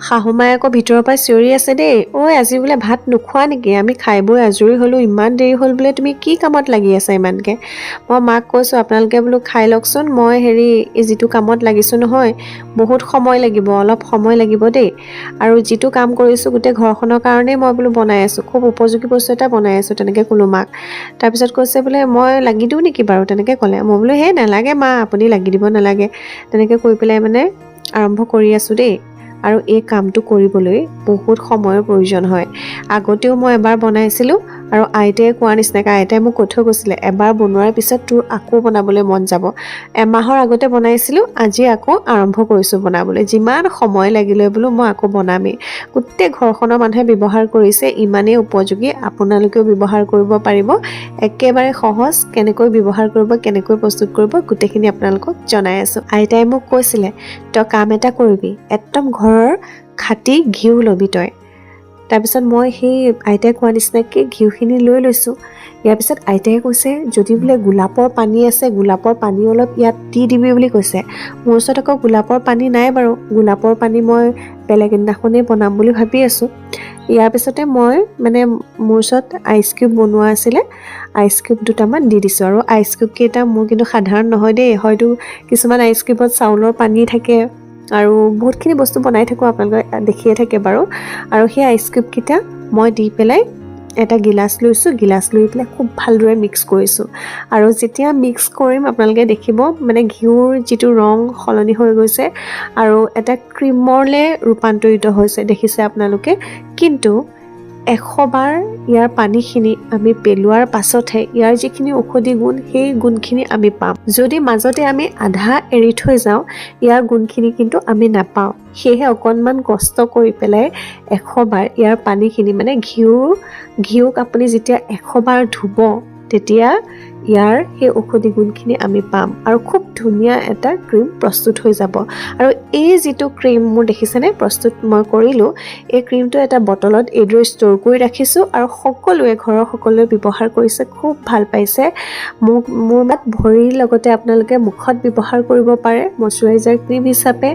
শাহুমাই আকৌ ভিতৰৰ পৰা চিঞৰি আছে দেই, ঐ আজি বোলে ভাত নোখোৱা নেকি? আমি খাই বৈ আজৰি হ'লোঁ, ইমান দেৰি হ'ল বোলে, তুমি কি কামত লাগি আছা ইমানকৈ? মই মাক কৈছোঁ আপোনালোকে বোলো খাই লওকচোন, মই এই যিটো কামত লাগিছোঁ নহয় বহুত সময় লাগিব, অলপ সময় লাগিব দেই, আৰু যিটো কাম কৰিছোঁ গোটেই ঘৰখনৰ কাৰণেই মই বোলো বনাই আছোঁ, খুব উপযোগী বস্তু এটা বনাই আছোঁ, তেনেকৈ ক'লোঁ মাক। তাৰপিছত কৈছে বোলে মই লাগি দিওঁ নেকি বাৰু, তেনেকৈ ক'লে। মই বোলো সেই নালাগে মা, আপুনি লাগি দিব নালাগে, তেনেকৈ কৈ পেলাই মানে আৰম্ভ কৰি আছোঁ দেই। আৰু এই কামটো কৰিবলৈ বহুত সময়ৰ প্ৰয়োজন হয়। আগতেও মই এবাৰ বনাইছিলোঁ, আৰু আইতাই কোৱা নিচিনাকৈ আইতাই মোক কৈ থৈ গৈছিলে, এবাৰ বনোৱাৰ পিছত তোৰ আকৌ বনাবলৈ মন যাব। এমাহৰ আগতে বনাইছিলোঁ, আজি আকৌ আৰম্ভ কৰিছোঁ বনাবলৈ, যিমান সময় লাগিলে বোলো মই আকৌ বনামেই। গোটেই ঘৰখনৰ মানুহে ব্যৱহাৰ কৰিছে, ইমানেই উপযোগী, আপোনালোকেও ব্যৱহাৰ কৰিব পাৰিব। একেবাৰে সহজ, কেনেকৈ ব্যৱহাৰ কৰিব, কেনেকৈ প্ৰস্তুত কৰিব, গোটেইখিনি আপোনালোকক জনাই আছোঁ। আইতাই মোক কৈছিলে, তই কাম এটা কৰিবি, একদম ঘৰৰ খাটি ঘিউ ল'বি তই। তাৰপিছত মই সেই আইতাই কোৱা নিচিনাকৈ ঘিউখিনি লৈ লৈছোঁ। ইয়াৰ পিছত আইতাই কৈছে, যদি বোলে গোলাপৰ পানী আছে, গোলাপৰ পানী অলপ ইয়াত দি দিবি বুলি কৈছে। মোৰ ওচৰত আকৌ গোলাপৰ পানী নাই বাৰু, গোলাপৰ পানী মই বেলেগ এদিনাখনেই বনাম বুলি ভাবি আছোঁ। ইয়াৰ পিছতে মই মানে মোৰ ওচৰত আইচ কিউব বনোৱা আছিলে, আইচ কিউব দুটামান দি দিছোঁ। আৰু আইচ কিউবকেইটা মোৰ কিন্তু সাধাৰণ নহয় দেই, হয়তো কিছুমান আইচ কিউবত চাউলৰ পানী থাকে, আৰু বহুতখিনি বস্তু বনাই থাকোঁ, আপোনালোকে দেখিয়ে থাকে বাৰু। আৰু সেই আইচ কিউবকেইটা মই দি পেলাই এটা গিলাচ লৈছোঁ, গিলাচ লৈ পেলাই খুব ভালদৰে মিক্স কৰিছোঁ। আৰু যেতিয়া মিক্স কৰিম আপোনালোকে দেখিব মানে ঘিউৰ যিটো ৰং সলনি হৈ গৈছে, আৰু এটা ক্ৰীমলৈ ৰূপান্তৰিত হৈছে, দেখিছে আপোনালোকে। কিন্তু 100 বাৰ ইয়াৰ পানীখিনি আমি পেলোৱাৰ পাছতহে ইয়াৰ যিখিনি ঔষধি গুণ, সেই গুণখিনি আমি পাম। যদি মাজতে আমি আধা এৰি থৈ যাওঁ, ইয়াৰ গুণখিনি কিন্তু আমি নাপাওঁ। সেয়েহে অকণমান কষ্ট কৰি পেলাই 100 বাৰ ইয়াৰ পানীখিনি মানে ঘিউক আপুনি যেতিয়া 100 বাৰ ধুব, তেতিয়া ইয়াৰ সেই ঔষধি গুণখিনি আমি পাম, আৰু খুব ধুনীয়া এটা ক্ৰীম প্ৰস্তুত হৈ যাব। আৰু এই যিটো ক্ৰীম মোৰ দেখিছেনে প্ৰস্তুত মই কৰিলোঁ, এই ক্ৰীমটো এটা বটলত এইদৰে ষ্ট'ৰ কৰি ৰাখিছোঁ, আৰু ঘৰৰ সকলোৱে ব্যৱহাৰ কৰিছে, খুব ভাল পাইছে। মোৰ মাত ভৰিৰ লগতে আপোনালোকে মুখত ব্যৱহাৰ কৰিব পাৰে মইশ্চাৰাইজাৰ ক্ৰীম হিচাপে।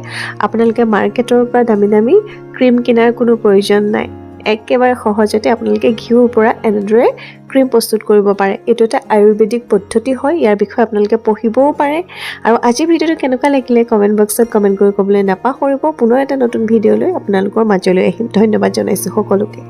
আপোনালোকে মাৰ্কেটৰ পৰা দামী দামী ক্ৰীম কিনাৰ কোনো প্ৰয়োজন নাই, একেবাৰে সহজতে আপোনালোকে ঘিউৰ পৰা এনেদৰে ক্ৰীম প্ৰস্তুত কৰিব পাৰে। এইটো এটা আয়ুৰ্বেদিক পদ্ধতি হয়, ইয়াৰ বিষয়ে আপোনালোকে পঢ়িবও পাৰে। আৰু আজিৰ ভিডিঅ'টো কেনেকুৱা লাগিলে কমেণ্ট বক্সত কমেণ্ট কৰি ক'বলৈ নাপাহৰিব। পুনৰ এটা নতুন ভিডিঅ' লৈ আপোনালোকৰ মাজলৈ আহিম। ধন্যবাদ জনাইছোঁ সকলোকে।